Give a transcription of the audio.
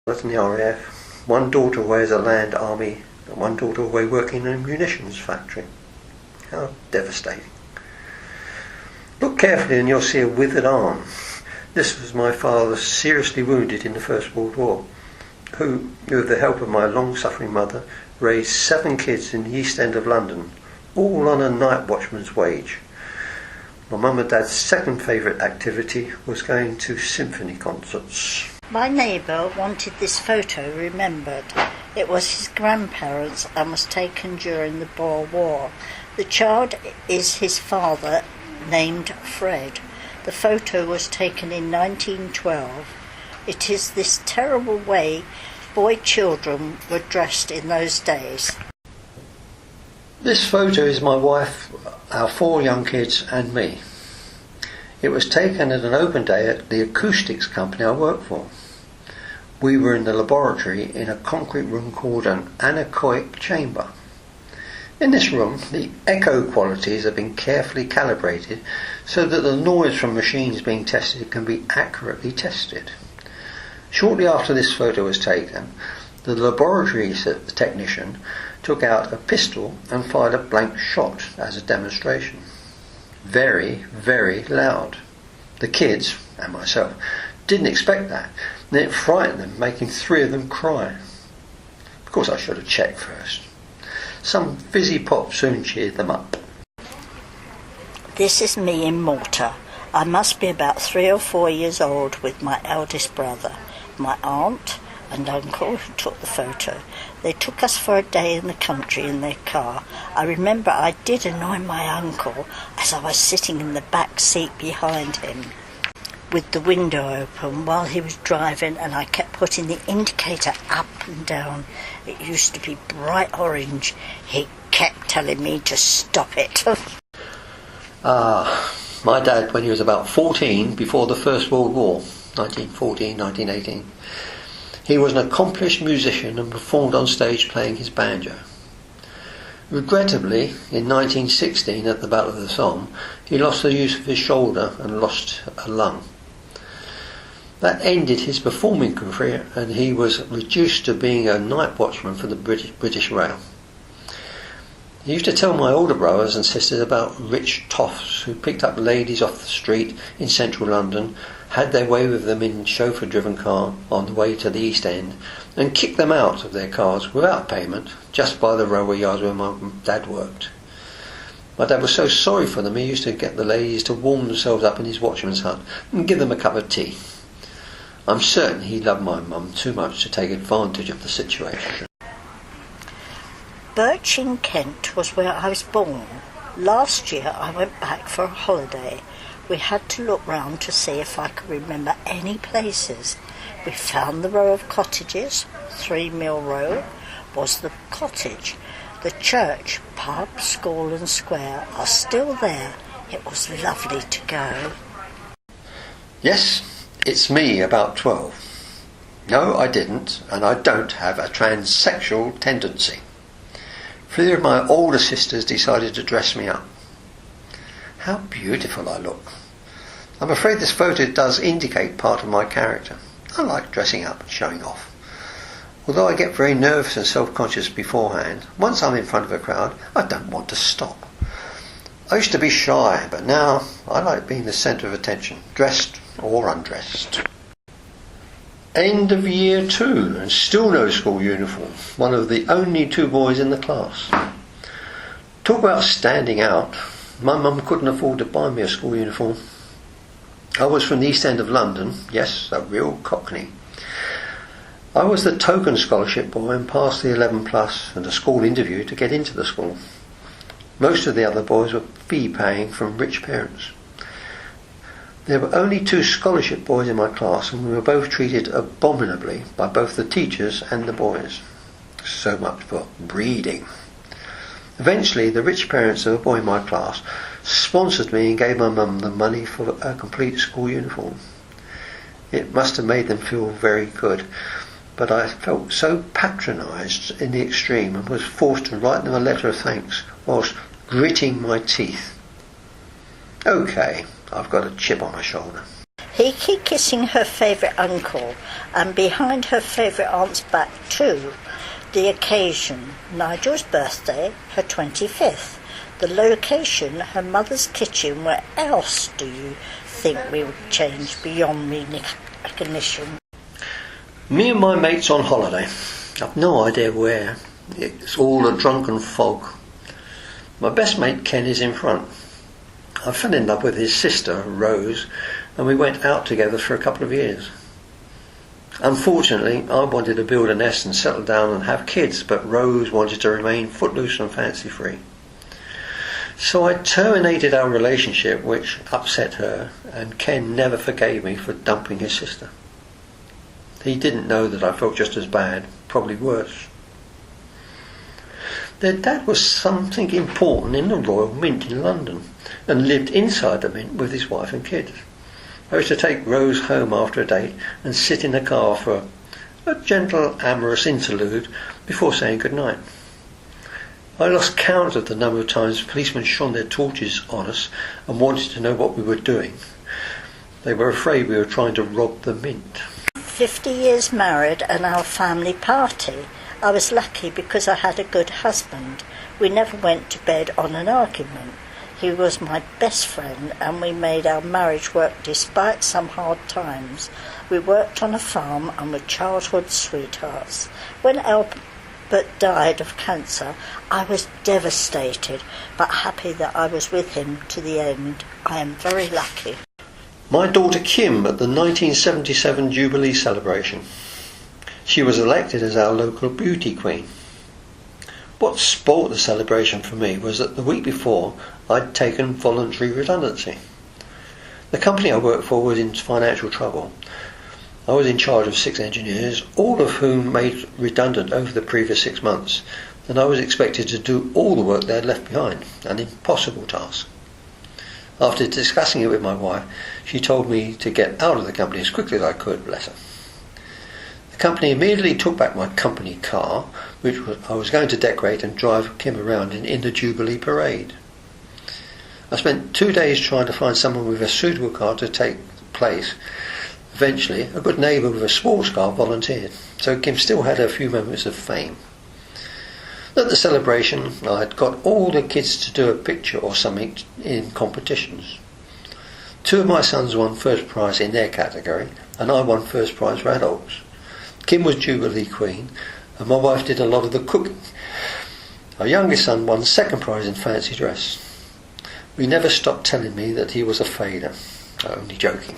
was in the RAF. One daughter away as a land army, and one daughter away working in a munitions factory. How devastating. Look carefully and you'll see a withered arm. This was my father, seriously wounded in the First World War, who, with the help of my long-suffering mother, raised 7 kids in the East End of London, all on a night watchman's wage. My mum and dad's second favourite activity was going to symphony concerts. My neighbour wanted this photo remembered. It was his grandparents and was taken during the Boer War. The child is his father, named Fred. The photo was taken in 1912. It is this terrible way boy children were dressed in those days. This photo is my wife, our 4 young kids and me. It was taken at an open day at the acoustics company I work for. We were in the laboratory in a concrete room called an anechoic chamber. In this room, the echo qualities have been carefully calibrated so that the noise from machines being tested can be accurately tested. Shortly after this photo was taken, the laboratory technician took out a pistol and fired a blank shot as a demonstration. Very, very loud. The kids, and myself, didn't expect that, and it frightened them, making 3 of them cry. Of course I should have checked first. Some fizzy pop soon cheered them up. This is me in Malta. I must be about 3 or 4 years old with my eldest brother, my aunt and uncle who took the photo. They took us for a day in the country in their car. I remember I did annoy my uncle as I was sitting in the back seat behind him with the window open while he was driving, and I kept putting the indicator up and down. It used to be bright orange. He kept telling me to stop it. My dad, when he was about 14, before the First World War, 1914, 1918, he was an accomplished musician and performed on stage playing his banjo. Regrettably, in 1916 at the Battle of the Somme, he lost the use of his shoulder and lost a lung. That ended his performing career, and he was reduced to being a night watchman for the British Rail. He used to tell my older brothers and sisters about rich toffs who picked up ladies off the street in central London, had their way with them in chauffeur-driven car on the way to the East End, and kicked them out of their cars without payment, just by the railway yards where my dad worked. My dad was so sorry for them, he used to get the ladies to warm themselves up in his watchman's hut and give them a cup of tea. I'm certain he loved my mum too much to take advantage of the situation. Birch in Kent was where I was born. Last year I went back for a holiday. We had to look round to see if I could remember any places. We found the row of cottages. 3 Mill Row was the cottage. The church, pub, school and square are still there. It was lovely to go. Yes, it's me, about 12. No, I didn't, and I don't have a transsexual tendency. 3 of my older sisters decided to dress me up. How beautiful I look. I'm afraid this photo does indicate part of my character. I like dressing up and showing off. Although I get very nervous and self-conscious beforehand, once I'm in front of a crowd, I don't want to stop. I used to be shy, but now I like being the centre of attention, dressed or undressed. End of year 2 and still no school uniform. One of the only 2 boys in the class. Talk about standing out. My mum couldn't afford to buy me a school uniform. I was from the East End of London, yes, a real cockney. I was the token scholarship boy and passed the 11 plus and a school interview to get into the school. Most of the other boys were fee paying from rich parents. There were only 2 scholarship boys in my class, and we were both treated abominably by both the teachers and the boys. So much for breeding. Eventually, the rich parents of a boy in my class sponsored me and gave my mum the money for a complete school uniform. It must have made them feel very good, but I felt so patronised in the extreme and was forced to write them a letter of thanks whilst gritting my teeth. Okay, I've got a chip on my shoulder. He kept kissing her favourite uncle and behind her favourite aunt's back too. The occasion, Nigel's birthday, her 25th. The location, her mother's kitchen. Where else do you think we would change beyond recognition? Me and my mates on holiday. I've no idea where. It's all a drunken fog. My best mate Ken is in front. I fell in love with his sister, Rose, and we went out together for a couple of years. Unfortunately, I wanted to build a nest and settle down and have kids, but Rose wanted to remain footloose and fancy-free. So I terminated our relationship, which upset her, and Ken never forgave me for dumping his sister. He didn't know that I felt just as bad, probably worse. Their dad was something important in the Royal Mint in London and lived inside the Mint with his wife and kids. I used to take Rose home after a date and sit in the car for a gentle, amorous interlude before saying goodnight. I lost count of the number of times policemen shone their torches on us and wanted to know what we were doing. They were afraid we were trying to rob the Mint. 50 years married and our family party. I was lucky because I had a good husband. We never went to bed on an argument. He was my best friend and we made our marriage work despite some hard times. We worked on a farm and were childhood sweethearts. When Albert died of cancer, I was devastated but happy that I was with him to the end. I am very lucky. My daughter Kim at the 1977 Jubilee celebration. She was elected as our local beauty queen. What spoilt the celebration for me was that the week before I'd taken voluntary redundancy. The company I worked for was in financial trouble. I was in charge of 6 engineers, all of whom made redundant over the previous 6 months, and I was expected to do all the work they had left behind, an impossible task. After discussing it with my wife, she told me to get out of the company as quickly as I could, bless her. The company immediately took back my company car, which I was going to decorate and drive Kim around in the Jubilee parade. I spent 2 days trying to find someone with a suitable car to take place. Eventually, a good neighbour with a sports car volunteered, so Kim still had a few moments of fame. At the celebration, I had got all the kids to do a picture or something in competitions. 2 of my sons won first prize in their category, and I won first prize for adults. Kim was Jubilee Queen, and my wife did a lot of the cooking. Our youngest son won second prize in fancy dress. We never stopped telling me that he was a failure. Only joking.